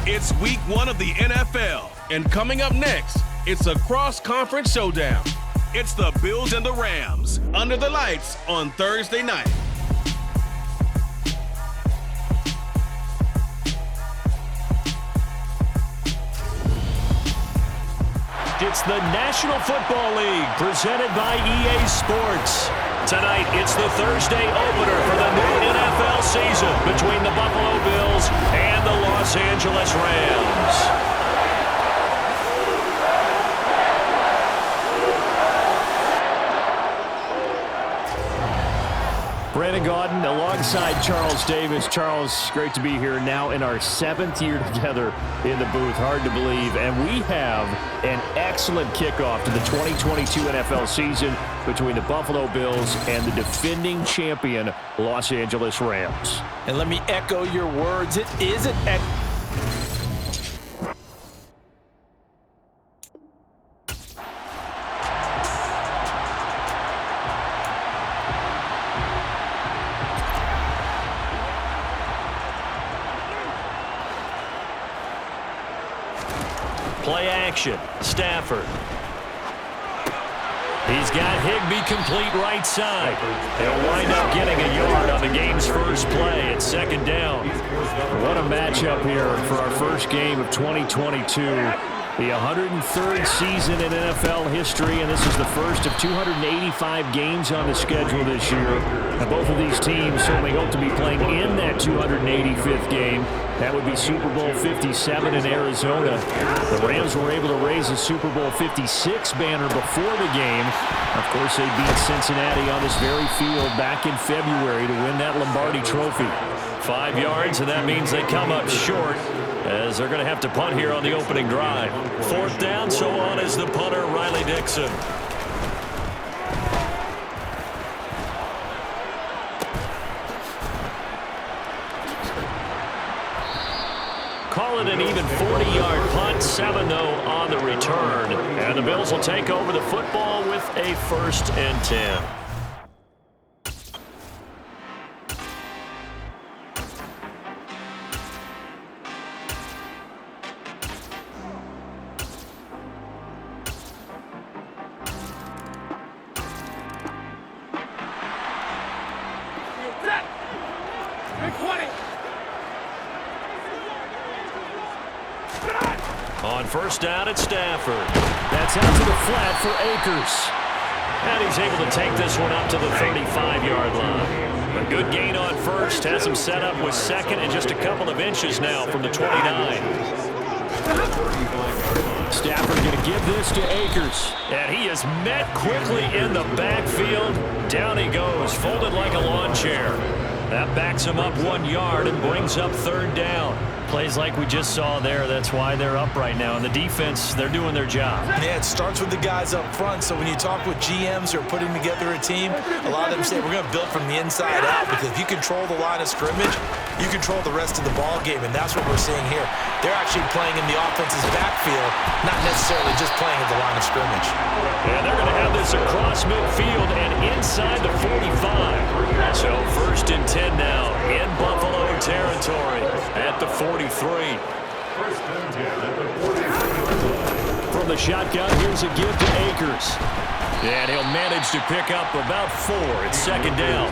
It's week 1 of the NFL, and coming up next, it's a cross-conference showdown. It's the Bills and the Rams, under the lights on Thursday night. It's the National Football League, presented by EA Sports. Tonight, it's the Thursday opener for the new NFL season between the Buffalo Bills and the Los Angeles Rams. Brandon Gaudin alongside Charles Davis. Charles, great to be here now in our 7th year together in the booth. Hard to believe. And we have an excellent kickoff to the 2022 NFL season between the Buffalo Bills and the defending champion Los Angeles Rams. And let me echo your words. It is an Play action. Stafford. He's got Higbee complete right side. He'll wind up getting a yard on the game's first play at 2nd down. What a matchup here for our first game of 2022. The 103rd season in NFL history, and this is the first of 285 games on the schedule this year. Now, both of these teams certainly hope to be playing in that 285th game. That would be Super Bowl 57 in Arizona. The Rams were able to raise the Super Bowl 56 banner before the game. Of course, they beat Cincinnati on this very field back in February to win that Lombardi Trophy. 5 yards, and that means they come up short, as they're going to have to punt here on the opening drive. 4th down, so on is the punter, Riley Dixon. Call it an even 40-yard punt, 7-0 on the return. And the Bills will take over the football with a 1st and 10. On 1st down at Stafford. That's out to the flat for Akers. And he's able to take this one up to the 35-yard line. A good gain on 1st. Has him set up with 2nd and just a couple of inches now from the 29. Stafford going to give this to Akers. And he is met quickly in the backfield. Down he goes, folded like a lawn chair. That backs him up 1 yard and brings up 3rd down. Plays like we just saw there. That's why they're up right now. And the defense, they're doing their job. Yeah, it starts with the guys up front. So when you talk with GMs who are putting together a team, a lot of them say we're going to build from the inside out, because if you control the line of scrimmage, you control the rest of the ball game. And that's what we're seeing here. They're actually playing in the offense's backfield, not necessarily just playing at the line of scrimmage. And they're going to have this across midfield and inside the 45. So 1st and 10 now in Buffalo territory at the 43. From the shotgun, here's a give to Akers. And he'll manage to pick up about 4. It's 2nd down.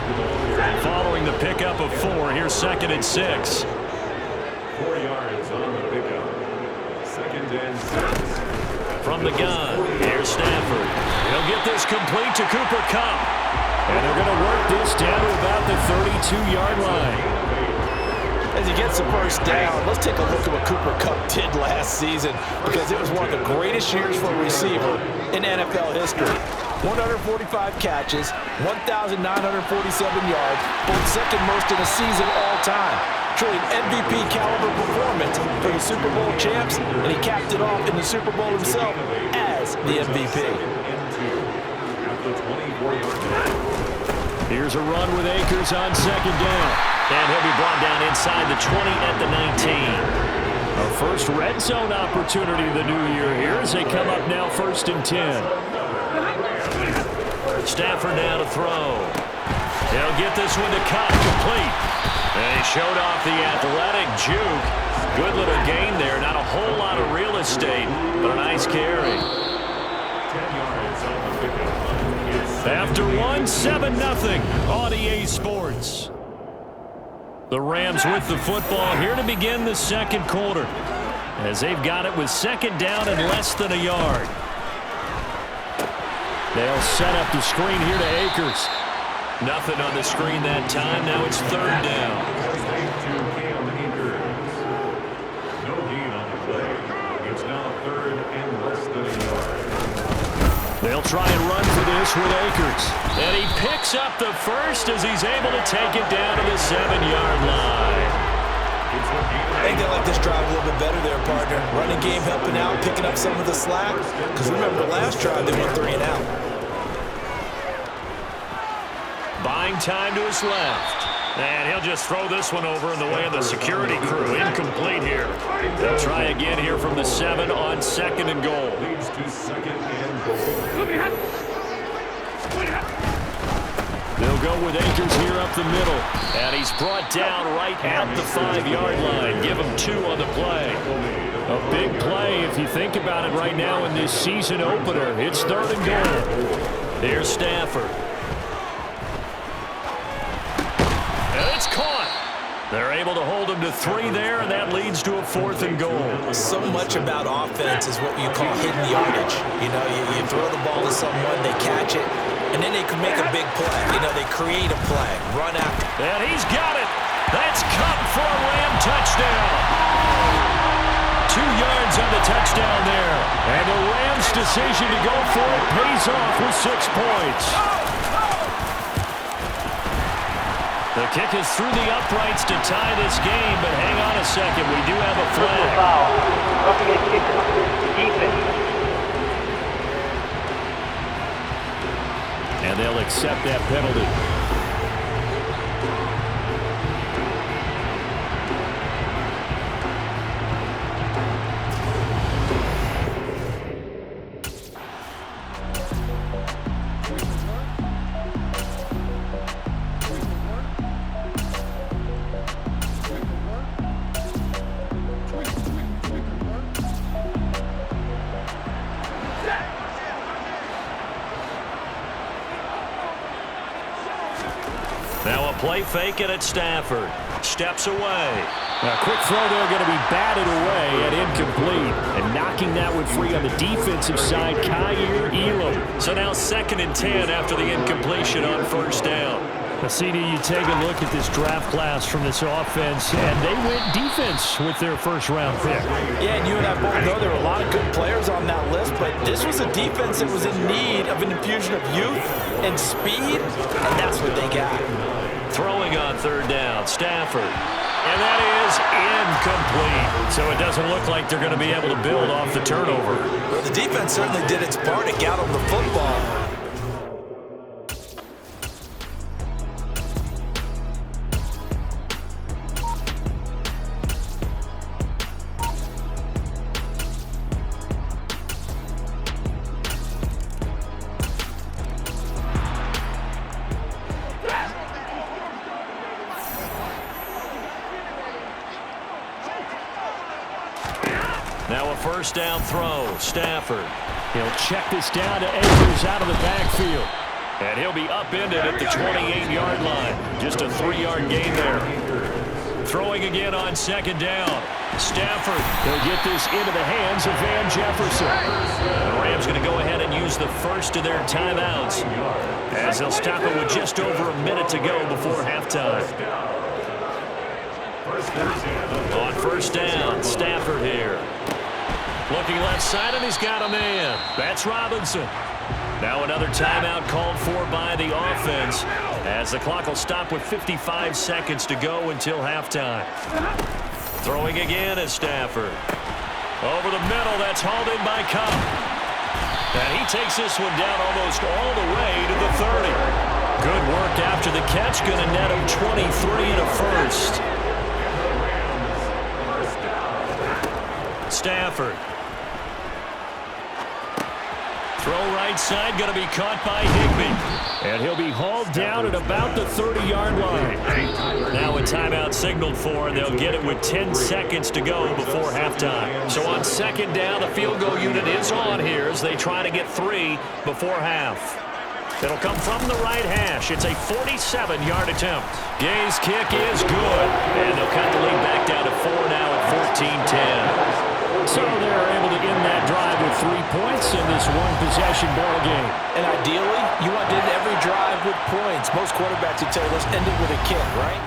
Following the pickup of 4, here's 2nd and 6. 4 yards on the pickup. 2nd and 6. From the gun, here's Stafford. He'll get this complete to Cooper Kupp. And they're going to work this down to about the 32-yard line. As he gets the 1st down, let's take a look at what Cooper Kupp did last season, because it was one of the greatest years for a receiver in NFL history. 145 catches, 1,947 yards, both 2nd most in a season all time. Truly an MVP caliber performance for the Super Bowl champs, and he capped it off in the Super Bowl himself as the MVP. Here's a run with Akers on 2nd down. And he'll be brought down inside the 20 at the 19. Our first red zone opportunity of the new year here as they come up now 1st and 10. Stafford now to throw. He'll get this one to Kupp complete. And he showed off the athletic juke Good little gain there. Not a whole lot of real estate, but a nice carry. 10 yards on the pickup. After one, 7-0 on EA Sports. The Rams with the football here to begin the second quarter, as they've got it with second down and less than a yard. They'll set up the screen here to Akers. Nothing on the screen that time. Now it's third down. No gain on the play. It's now third and less than a yard. They'll try and run for this with Akers. And he picks up the first as he's able to take it down to the 7-yard line. I think they like this drive a little bit better there, partner. Running game helping out, picking up some of the slack. Because remember, the last drive they went 3 and out. Buying time to his left. And he'll just throw this one over in the way of the security crew. Incomplete here. They'll try again here from the 7 on second and goal. Leads to second and goal. They'll go with Akers here up the middle. And he's brought down right at the 5-yard line. Give him 2 on the play. A big play if you think about it right now in this season opener. It's third and goal. Here's Stafford. And it's caught. They're able to hold him to 3 there, and that leads to a 4th and goal. So much about offense is what you call hidden yardage. You know, you throw the ball to someone, they catch it, and then they can make a big play. You know, they create a play, run after. And he's got it. That's Cup for a Ram touchdown. 2 yards on the touchdown there. And the Rams' decision to go for it pays off with 6 points. The kick is through the uprights to tie this game, but hang on a second. We do have a flag. Foul. Roughing a kicker. Defense. And they'll accept that penalty. Now a play fake it at Stafford. Steps away. A quick throw there going to be batted away and incomplete. And knocking that one free on the defensive side, Kyer Elam. So now 2nd and 10 after the incompletion on first down. CD, you take a look at this draft class from this offense, and they went defense with their first-round pick. Yeah, and you and I both know there were a lot of good players on that list, but this was a defense that was in need of an infusion of youth and speed, and that's what they got. Throwing on third down, Stafford. And that is incomplete. So it doesn't look like they're going to be able to build off the turnover. Well, the defense certainly did its part to get them the football. Now a first down throw. Stafford. He'll check this down to Akers out of the backfield. And he'll be upended at the 28-yard line. Just a 3-yard gain there. Throwing again on second down. Stafford. He'll get this into the hands of Van Jefferson. The Rams going to go ahead and use the first of their timeouts, as they'll stop it with just over a minute to go before halftime. On first down, Stafford here. Looking left side, and he's got a man. That's Robinson. Now another timeout called for by the offense, as the clock will stop with 55 seconds to go until halftime. Throwing again is Stafford. Over the middle, that's hauled in by Cup. And he takes this one down almost all the way to the 30. Good work after the catch, going to net him 23 and a first. Stafford. Throw right right side, going to be caught by Higbee. And he'll be hauled down at about the 30-yard line. Now a timeout signaled for, and they'll get it with 10 seconds to go before halftime. So on second down, the field goal unit is on here as they try to get 3 before half. It'll come from the right hash. It's a 47-yard attempt. Gay's kick is good. And they'll cut the lead back down to 4 now at 14-10. So they're able to end that drive with 3 points in this one-possession ball game. And ideally, you want to end every drive with points. Most quarterbacks would tell you, let's end it with a kick, right?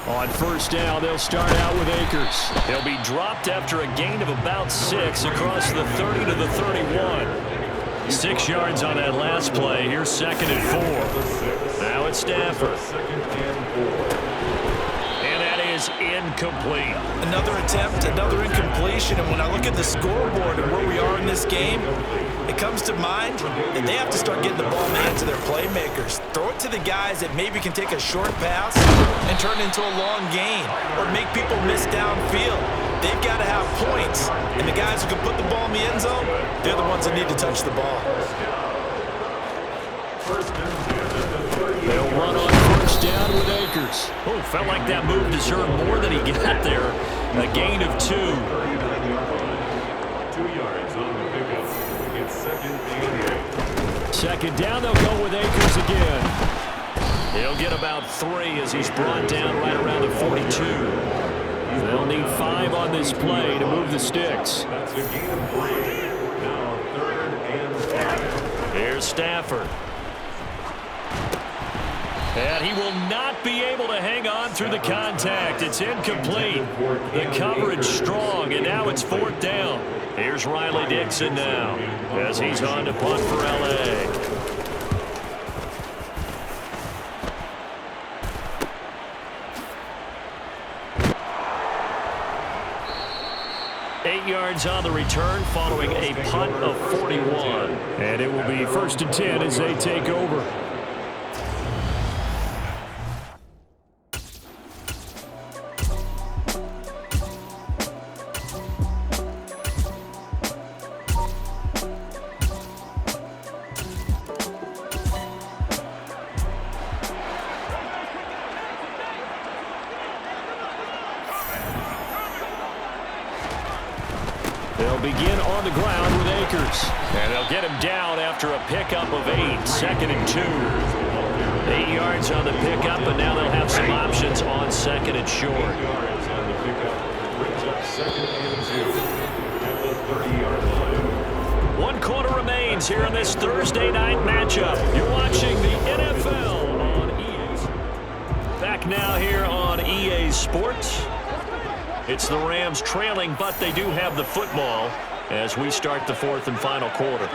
On first down, they'll start out with Akers. He'll be dropped after a gain of about 6 across the 30 to the 31. 6 yards on that last play. Here's second and 4. Now it's Stafford. And that is incomplete. Another attempt, another incompletion, and when I look at the scoreboard and where we are in this game, it comes to mind that they have to start getting the ball in the hands of their playmakers. Throw it to the guys that maybe can take a short pass and turn it into a long gain or make people miss downfield. They've got to have points, and the guys who can put the ball in the end zone, they're the ones that need to touch the ball. They'll run on first down with Akers. Oh, felt like that move deserved more than he got there. A gain of 2. 2 yards on the pickup. It's second and 8. Second down, they'll go with Akers again. He'll get about 3 as he's brought down right around the 42. They'll need 5 on this play to move the sticks. That's a gain of 3. Now third and 5. Here's Stafford. And he will not be able to hang on through the contact. It's incomplete. The coverage strong, and now it's 4th down. Here's Riley Dixon now as he's on to punt for L.A. Eight yards on the return following a punt of 41. And it will be 1st and 10 as they take over. They'll begin on the ground with Akers. And they'll get him down after a pickup of 8. 2nd and 2. 8 yards on the pickup, and now they'll have some options on 2nd and short. 8 yards on the pickup. Brings up 2nd and 2 at the 30-yard line. 1 quarter remains here in this Thursday night matchup. You're watching the NFL on EA. Back now here on EA Sports. It's the Rams trailing, but they do have the football as we start the 4th and final quarter.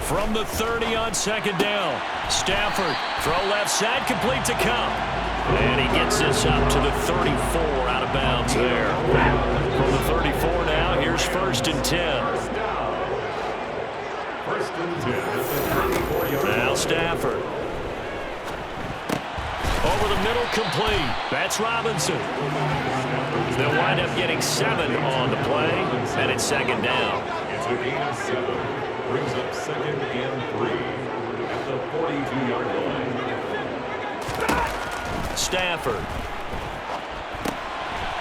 From the 30 on 2nd down, Stafford, throw left side, complete to Cup. And he gets this up to the 34, out of bounds there. From the 34 now, here's 1st and 10. 1st and 10 at the 34-yard line. Now Stafford. Over the middle, complete. That's Robinson. They'll wind up getting 7 on the play, and it's 2nd down. It's a gain of 7. Brings up 2nd and 3 at the 42-yard line. Stafford.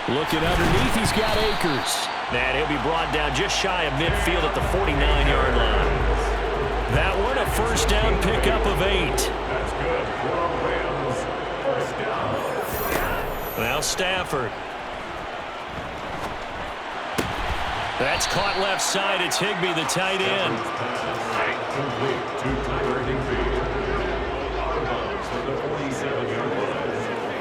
Looking underneath, he's got Akers. And he'll be brought down just shy of midfield at the 49-yard line. That one, a 1st down pickup of 8. That's good for Rams. 1st down. Now Stafford. That's caught left side. It's Higbee, the tight end. Complete to Tyler Higbee. Out of bounds at the 47-yard line.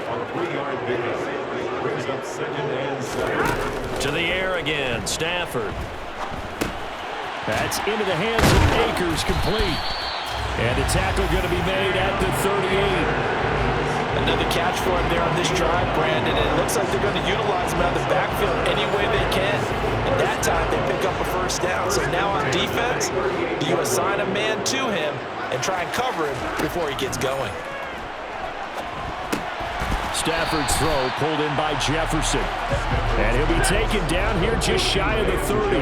A 3-yard pickup. Brings up 2nd and 7. To the air again, Stafford. That's into the hands of Akers, complete. And the tackle going to be made at the 38. Another catch for him there on this drive, Brandon. And it looks like they're going to utilize him out of the backfield any way they can. And that time they pick up a first down. So now on defense, do you assign a man to him and try and cover him before he gets going? Stafford's throw pulled in by Jefferson. And he'll be taken down here just shy of the 30. A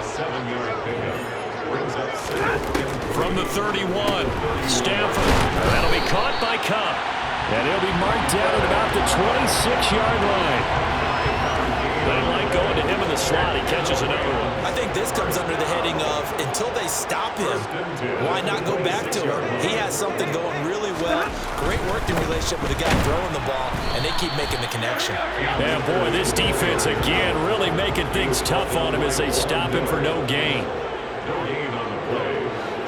7-yard pickup brings up second. From the 31, Stafford. That'll be caught by Cup. And he'll be marked down at about the 26-yard line. They like going to him in the slot. He catches another one. I think this comes under the heading of until they stop him, why not go back to him? He has something going really well. Great working relationship with the guy throwing the ball, and they keep making the connection. Yeah, boy, this defense again really making things tough on him as they stop him for no gain. No gain on the play.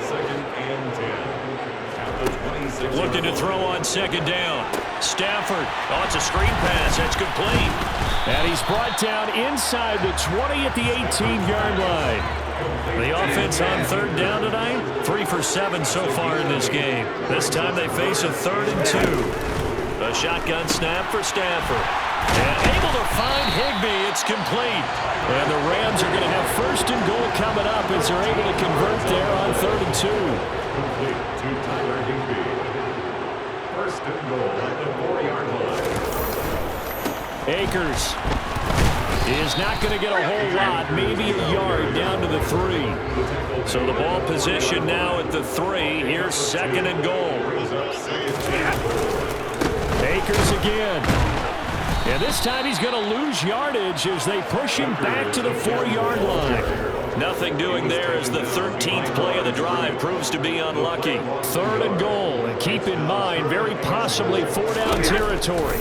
2nd and 10. At the 26. Looking to throw on 2nd down. Stafford. Oh, it's a screen pass. That's complete. And he's brought down inside the 20 at the 18-yard line. The offense on 3rd down tonight, 3 for 7 so far in this game. This time they face a 3rd and 2. A shotgun snap for Stafford. And able to find Higbee. It's complete. And the Rams are going to have 1st and goal coming up as they're able to convert there on 3rd and 2. Complete to Damar Hamlin. 1st and goal at the 4-yard line. Akers is not going to get a whole lot, maybe a yard down to the 3. So the ball position now at the 3. Here's 2nd and goal. Akers again. And this time he's going to lose yardage as they push him back to the 4-yard line. Nothing doing there as the 13th play of the drive proves to be unlucky. 3rd and goal. And keep in mind, very possibly 4-down territory.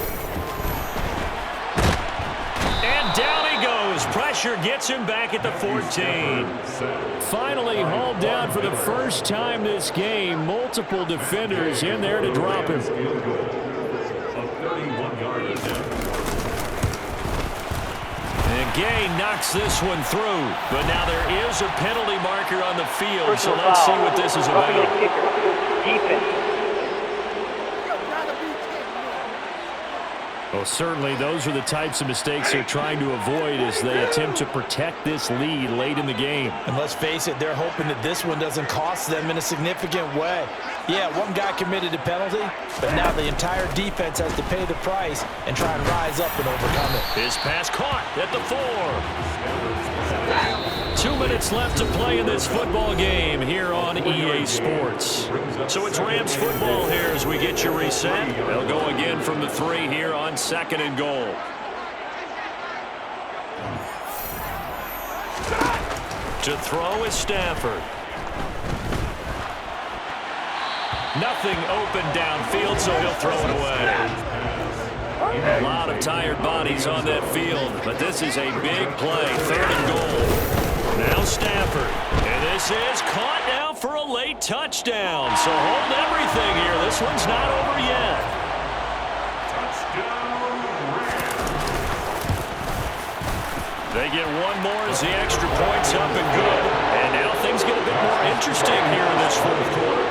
Down he goes. Pressure gets him back at the 14. Finally hauled down for the first time this game. Multiple defenders in there to drop him. And Gay knocks this one through. But now there is a penalty marker on the field. So let's see what this is about. Defense. Well, certainly those are the types of mistakes they're trying to avoid as they attempt to protect this lead late in the game. And let's face it, they're hoping that this one doesn't cost them in a significant way. Yeah, one guy committed a penalty, but now the entire defense has to pay the price and try and rise up and overcome it. His pass caught at the 4. 2 minutes left to play in this football game here on EA Sports. So it's Rams football here as we get you reset. They'll go again from the 3 here on 2nd and goal. To throw is Stafford. Nothing open downfield, so he'll throw it away. A lot of tired bodies on that field, but this is a big play. 3rd and goal. Now Stafford. And this is caught now for a late touchdown. So hold everything here. This one's not over yet. They get one more as the extra point's up and good. And now things get a bit more interesting here in this 4th quarter.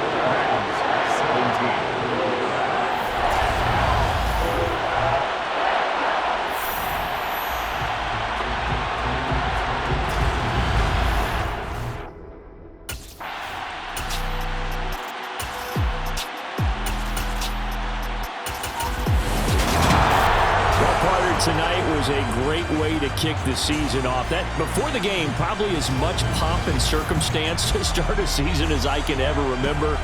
17. Tonight was a great way to kick the season off. That before the game, probably as much pomp and circumstance to start a season as I can ever remember.